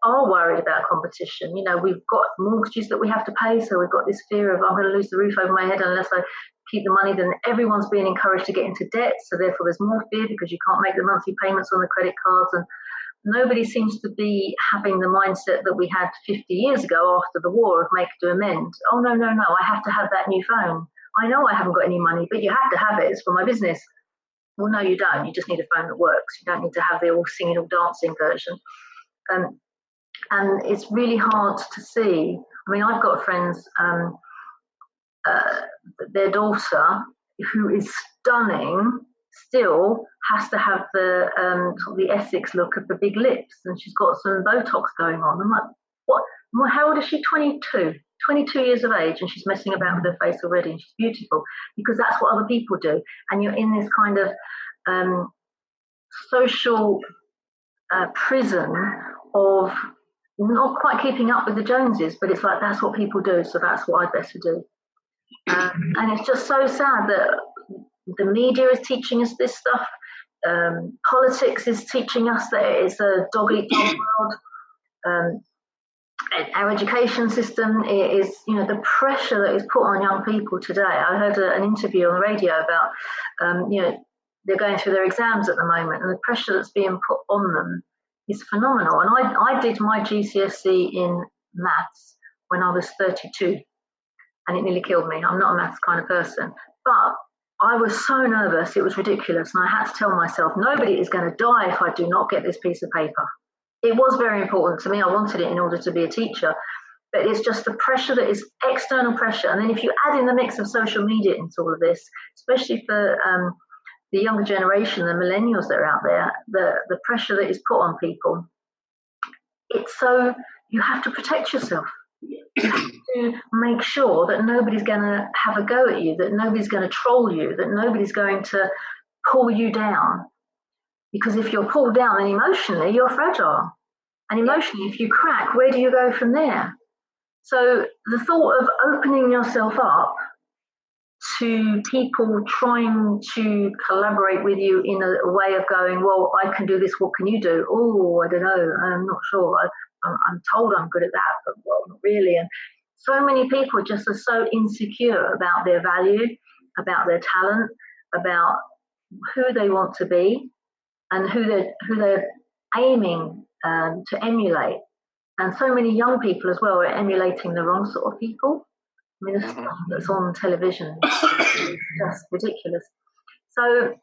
are worried about competition. You know, we've got mortgages that we have to pay, so we've got this fear of, I'm going to lose the roof over my head unless I keep the money. Then everyone's being encouraged to get into debt, so therefore there's more fear because you can't make the monthly payments on the credit cards, and nobody seems to be having the mindset that we had 50 years ago after the war of make to amend. Oh, no, I have to have that new phone. I know I haven't got any money, but you have to have it. It's for my business. Well, no, you don't. You just need a phone that works. You don't need to have the all singing, all dancing version. And it's really hard to see. I mean, I've got friends, their daughter, who is stunning, still has to have the Essex look of the big lips, and she's got some Botox going on. I'm like, what? How old is she? 22 years of age, and she's messing about with her face already, and she's beautiful, because that's what other people do. And you're in this kind of social prison of not quite keeping up with the Joneses, but it's like, that's what people do, so that's what I'd better do. And it's just so sad that the media is teaching us this stuff. Politics is teaching us that it's a dog-eat-dog world. Our education system is, you know, the pressure that is put on young people today. I heard an interview on the radio about, you know, they're going through their exams at the moment, and the pressure that's being put on them is phenomenal. And I did my GCSE in maths when I was 32, and it nearly killed me. I'm not a maths kind of person, but I was so nervous, it was ridiculous, and I had to tell myself, nobody is going to die if I do not get this piece of paper. It was very important to me. I wanted it in order to be a teacher, but it's just the pressure that is external pressure. And then if you add in the mix of social media into all of this, especially for the younger generation, the millennials that are out there, the pressure that is put on people, it's so you have to protect yourself. You have to make sure that nobody's going to have a go at you, that nobody's going to troll you, that nobody's going to pull you down. Because if you're pulled down, then emotionally you're fragile. And emotionally, if you crack, where do you go from there? So the thought of opening yourself up to people trying to collaborate with you in a way of going, well, I can do this, what can you do? Oh, I don't know, I'm not sure. I'm told I'm good at that, but well, not really. And so many people just are so insecure about their value, about their talent, about who they want to be, and who they're aiming to emulate. And so many young people as well are emulating the wrong sort of people. I mean, the stuff that's on television is just ridiculous. So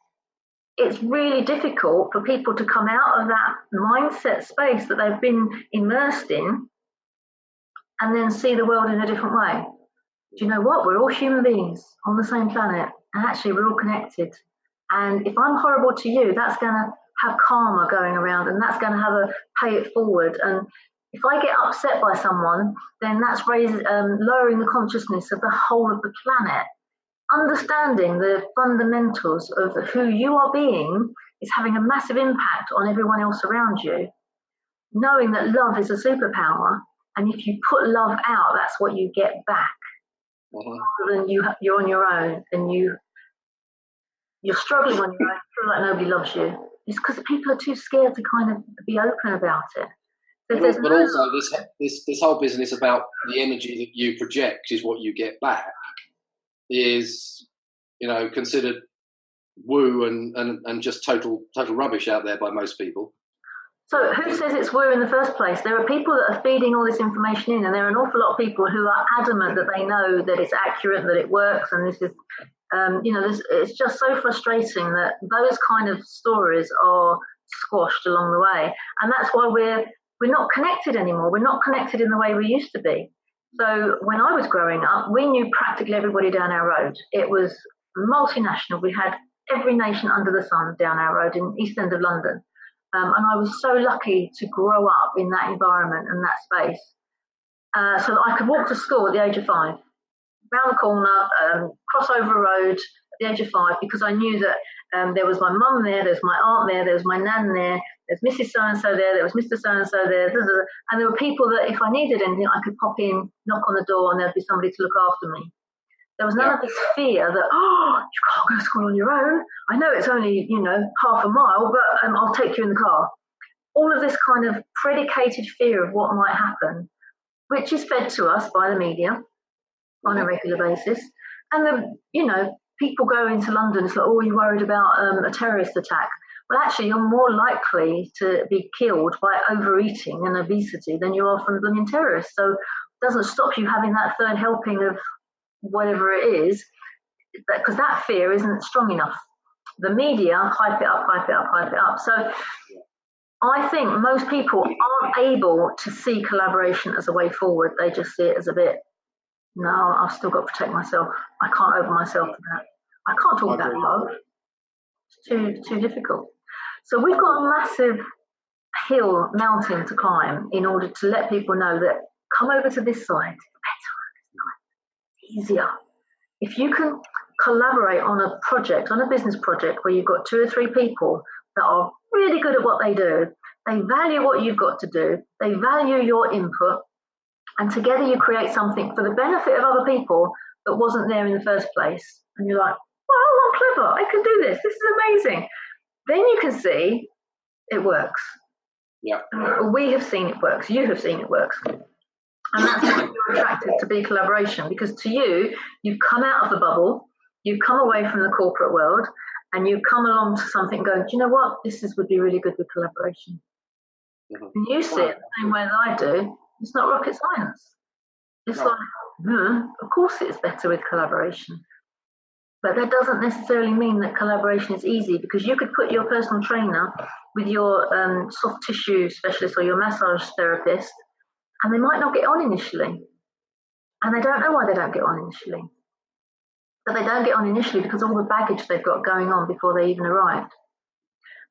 it's really difficult for people to come out of that mindset space that they've been immersed in and then see the world in a different way. Do you know what? We're all human beings on the same planet, and actually we're all connected. And if I'm horrible to you, that's going to have karma going around, and that's going to have a pay it forward. And if I get upset by someone, then that's lowering the consciousness of the whole of the planet. Understanding the fundamentals of who you are being is having a massive impact on everyone else around you. Knowing that love is a superpower, and if you put love out, that's what you get back. Rather than you're on your own and you're struggling on your own, you feel like nobody loves you. It's because people are too scared to kind of be open about it. But also, this whole business about the energy that you project is what you get back is, you know, considered woo and just total rubbish out there by most people. So who says it's woo in the first place? There are people that are feeding all this information in, and there are an awful lot of people who are adamant that they know that it's accurate, that it works, and this is, you know, it's just so frustrating that those kind of stories are squashed along the way, and that's why we're not connected anymore. We're not connected in the way we used to be. So when I was growing up, we knew practically everybody down our road. It was multinational. We had every nation under the sun down our road in East End of London. And I was so lucky to grow up in that environment and that space. So that I could walk to school at the age of 5, round the corner, cross over a road at the age of 5, because I knew that there was my mum there, there's my aunt there was my nan there, there's Mrs. So-and-so there was Mr. So-and-so there, and there were people that if I needed anything, I could pop in, knock on the door, and there'd be somebody to look after me. There was none of this fear that, oh, you can't go to school on your own. I know it's only, you know, half a mile, but I'll take you in the car. all of this kind of predicated fear of what might happen, which is fed to us by the media on a regular basis. And people go into London, it's like, oh, you're worried about a terrorist attack. Well, actually, you're more likely to be killed by overeating and obesity than you are from blooming terrorists. So it doesn't stop you having that third helping of whatever it is, because that fear isn't strong enough. The media hype it up, hype it up, hype it up. So I think most people aren't able to see collaboration as a way forward. They just see it as a bit, no, I've still got to protect myself. I can't open myself to that. I can't talk about love. It's too difficult. So we've got a massive mountain to climb in order to let people know that come over to this side. It's easier. If you can collaborate on a project, on a business project where you've got 2 or 3 people that are really good at what they do, they value what you've got to do, they value your input, and together you create something for the benefit of other people that wasn't there in the first place. And you're like, wow, I'm clever, I can do this, this is amazing. Then you can see it works. Yeah. We have seen it works, you have seen it works. And that's why you're attracted to BeCollaboration, because to you, you've come out of the bubble, you've come away from the corporate world, and you've come along to something going, do you know what, would be really good with collaboration. Mm-hmm. And you see it the same way that I do. It's not rocket science. It's of course it's better with collaboration. But that doesn't necessarily mean that collaboration is easy, because you could put your personal trainer with your soft tissue specialist or your massage therapist, and they might not get on initially. And they don't know why they don't get on initially. But they don't get on initially because all the baggage they've got going on before they even arrived.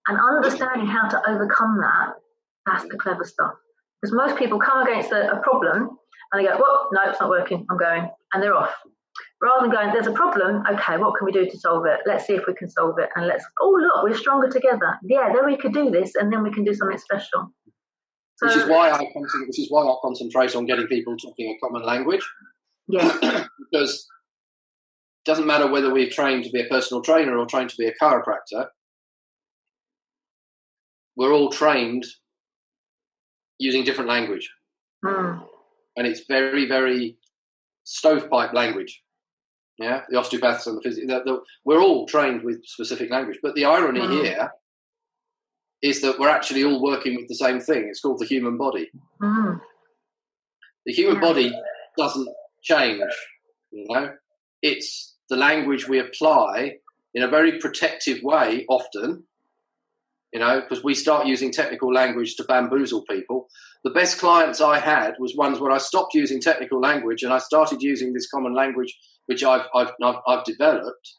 And understanding how to overcome that, that's the clever stuff. Because most people come against a problem and they go, well, no, it's not working, I'm going. And they're off. Rather than going, there's a problem, okay, what can we do to solve it? Let's see if we can solve it. And look, we're stronger together. Yeah, then we could do this, and then we can do something special. So, which is why I concentrate on getting people talking a common language. Yeah. Because it doesn't matter whether we're trained to be a personal trainer or trained to be a chiropractor. We're all trained using different language. And it's very, very stovepipe language. Yeah, the osteopaths and the physicians, we're all trained with specific language. But the irony here is that we're actually all working with the same thing. It's called the human body. The human body doesn't change, It's the language we apply in a very protective way often, because we start using technical language to bamboozle people. The best clients I had was ones where I stopped using technical language and I started using this common language, which I've developed,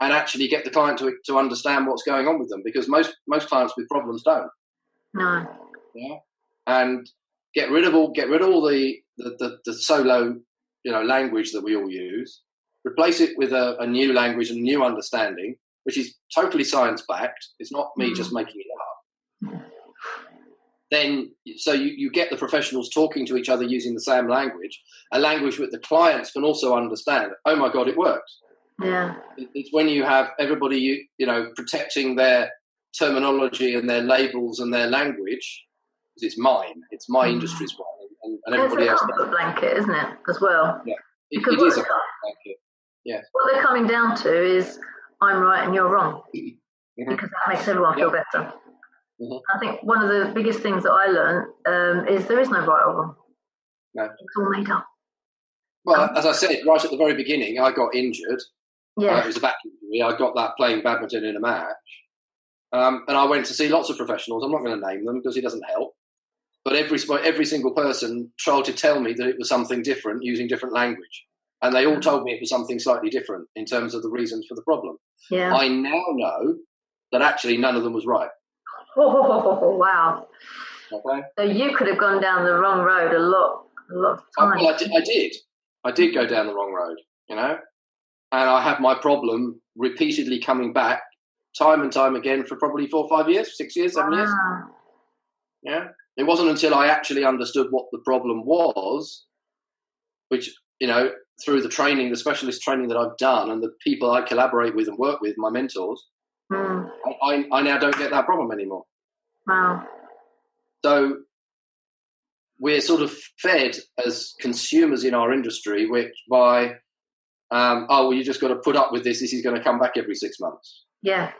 and actually get the client to understand what's going on with them, because most clients with problems don't. No. Yeah. And get rid of all the solo, language that we all use. Replace it with a new language and new understanding, which is totally science-backed. It's not me just making it up. Then, so you get the professionals talking to each other using the same language, a language that the clients can also understand. Oh, my God, it works. Yeah. It's when you have everybody, protecting their terminology and their labels and their language, because it's mine. It's my industry's one. And everybody else. It's a comfort blanket, isn't it, as well? Yeah, it is a comfort blanket. Yeah. What they're coming down to is, I'm right and you're wrong, because that makes everyone feel better. I think one of the biggest things that I learned is there is no right or wrong. No. It's all made up. Well, as I said right at the very beginning, I got injured. Yeah. It was a back injury. I got that playing badminton in a match. And I went to see lots of professionals. I'm not going to name them because it doesn't help. But every single person tried to tell me that it was something different using different language. And they all told me it was something slightly different in terms of the reasons for the problem. Yeah. I now know that actually none of them was right. Oh, wow. Okay. So you could have gone down the wrong road a lot of times. Well, I did go down the wrong road, and I had my problem repeatedly coming back time and time again for probably 4 or 5 years, 6 years, 7 years. Yeah. It wasn't until I actually understood what the problem was, which, through the training, the specialist training that I've done and the people I collaborate with and work with, my mentors, I now don't get that problem anymore. Wow. So we're sort of fed as consumers in our industry, which by, well, you just got to put up with this. This is going to come back every 6 months. Yeah.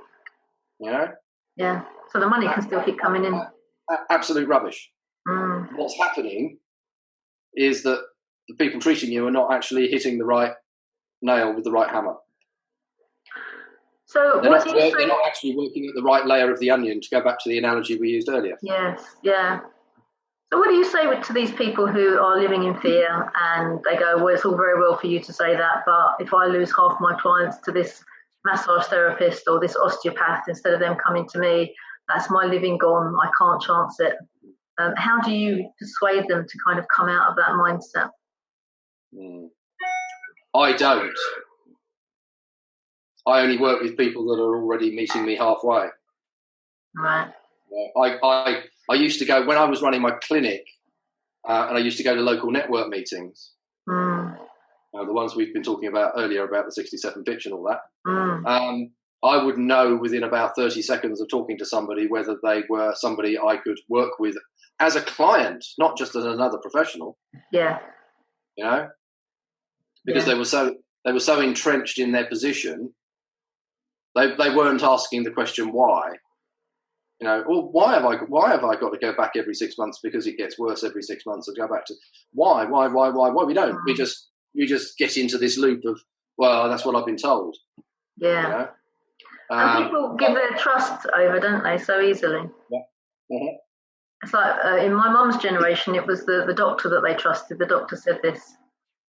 You know? Yeah. So the money can still keep coming in. Absolute rubbish. What's happening is that the people treating you are not actually hitting the right nail with the right hammer. So they're not actually working at the right layer of the onion, to go back to the analogy we used earlier. Yes, yeah. So what do you say to these people who are living in fear and they go, well, it's all very well for you to say that, but if I lose half my clients to this massage therapist or this osteopath instead of them coming to me, that's my living gone, I can't chance it. How do you persuade them to kind of come out of that mindset? I don't. I only work with people that are already meeting me halfway. Right. I used to go, when I was running my clinic, and I used to go to local network meetings, the ones we've been talking about earlier, about the 67 pitch and all that. I would know within about 30 seconds of talking to somebody whether they were somebody I could work with as a client, not just as another professional. Yeah. You know, because they were so entrenched in their position. They weren't asking the question why. You know, well, why have I got to go back every 6 months because it gets worse every 6 months, and go back to why? We don't. We just get into this loop of, well, that's what I've been told. Yeah. You know? And people give their trust over, don't they, so easily? Yeah. Mm-hmm. It's like in my mum's generation, it was the doctor that they trusted. The doctor said this.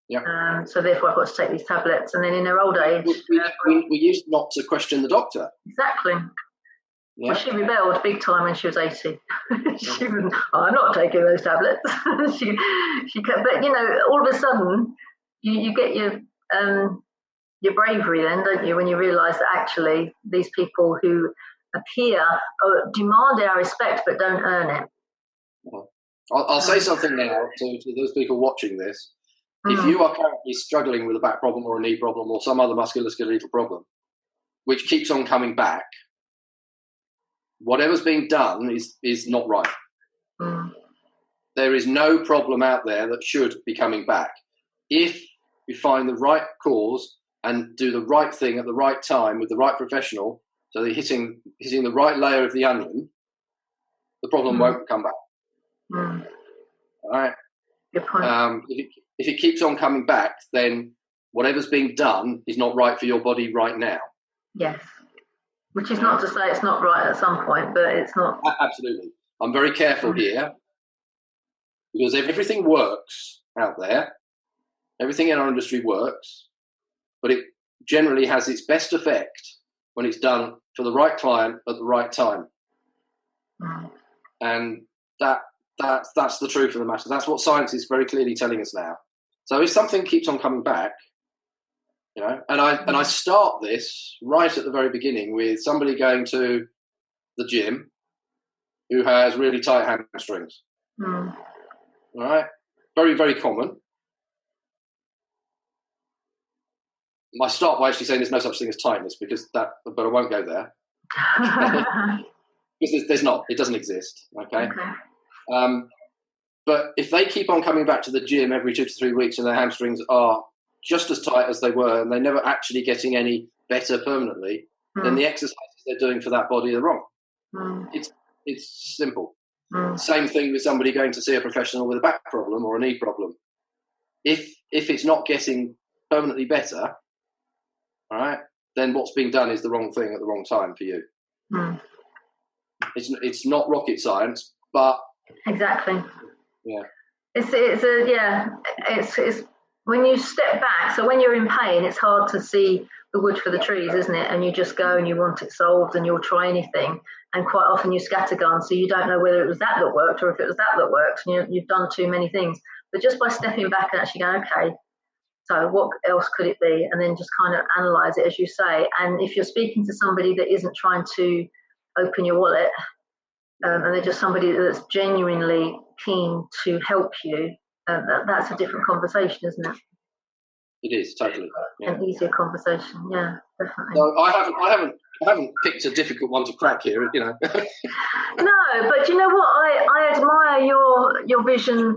Yeah. So therefore I've got to take these tablets. And then in her old age... We used not to question the doctor. Exactly. Yeah. Well, she rebelled big time when she was 80. She was, I'm not taking those tablets. she kept, but, you know, all of a sudden, you get your bravery then, don't you, when you realise that actually these people who appear demand our respect but don't earn it. I'll say something now to those people watching this. If you are currently struggling with a back problem or a knee problem or some other musculoskeletal problem, which keeps on coming back, whatever's being done is not right. There is no problem out there that should be coming back. If you find the right cause and do the right thing at the right time with the right professional, so they're hitting the right layer of the onion, the problem won't come back. All right. Good point. If it keeps on coming back, then whatever's being done is not right for your body right now. Yes. Which is not to say it's not right at some point, but it's not. Absolutely. I'm very careful here because everything works out there. Everything in our industry works, but it generally has its best effect when it's done for the right client at the right time. And that's the truth of the matter. That's what science is very clearly telling us now. So if something keeps on coming back, you know, and I start this right at the very beginning with somebody going to the gym who has really tight hamstrings. All right, very, very common. I start by actually saying there's no such thing as tightness but I won't go there. Because there's not. It doesn't exist. Okay. But if they keep on coming back to the gym every 2 to 3 weeks and their hamstrings are just as tight as they were and they're never actually getting any better permanently, then the exercises they're doing for that body are wrong. It's simple. Same thing with somebody going to see a professional with a back problem or a knee problem. If it's not getting permanently better, all right, then what's being done is the wrong thing at the wrong time for you. It's not rocket science, but exactly. Yeah. It's when you step back. So when you're in pain, it's hard to see the wood for the trees, isn't it? And you just go and you want it solved, and you'll try anything. And quite often you scattergun, so you don't know whether it was that worked or if it was that worked. And you've done too many things. But just by stepping back and actually going, okay, so what else could it be? And then just kind of analyze it, as you say. And if you're speaking to somebody that isn't trying to open your wallet, and they're just somebody that's genuinely keen to help you, that's a different conversation, isn't it? It is totally an easier conversation. Yeah, definitely. So I haven't picked a difficult one to crack here. No, but you know what? I admire your vision